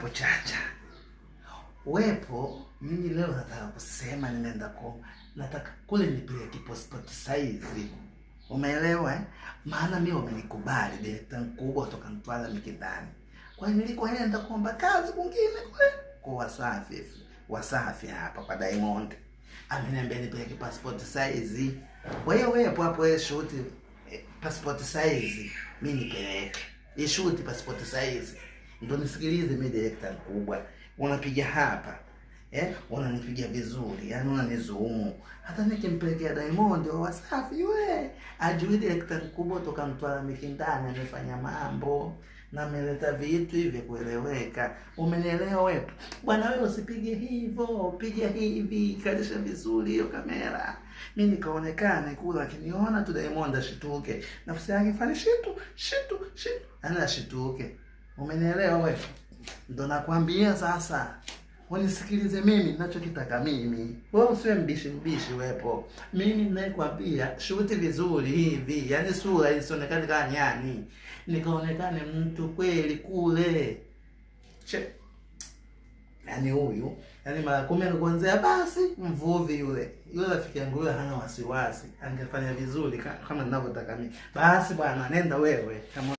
hapo Chacha. Wepo, mimi leo nataka kusema nataka kule nipeleke passport size. Umeelewa eh? Maana mimi wamenikubali director mkubwa kutoka Mtwara Mikindani. Kwa hiyo nilikoenda kuomba kazi kwingine kule kwa Wasafi hapa kwa Diamond. Ameniambia nipeleke passport size. Kwa hiyo wewe hapo shoot passport size mimi nipeleke. Shoot passport size. Ndio nisikilize mimi director mkubwa. Unapiga hapa. Unanipiga vizuri, yani unanizumu. Hata nikimpelekea Diamond wa Wasafi yule, ajui director mkubwa kutoka Mtwara Mikindani amefanya mambo na ameleta vitu hivi kueleweka. Umenielewa wewe? Bwana wewe usipige hivyo, piga hivi, kalisha vizuri hiyo kamera. Mimi nikaonekana kula akiniona tu Diamond ashituke. Nafsi yake fanya shitu. Ana ashituke. Umenielewa wewe? Ndio nakwambia sasa. Wanisikilize mimi ninachokitaka mimi. Wewe usiwe mbishi wepo. Mimi ninayekwambia shuti vizuri hivi. Yaani sura isionekane kama nyani. Nikaonekane mtu kweli kule. Yaani huyu, yaani mara 10 kuanzia basi mvuvi yule. Yule rafiki yangu yule hana wasiwasi. Angefanya vizuri kama ninavyotaka mimi. Basi bwana nenda wewe.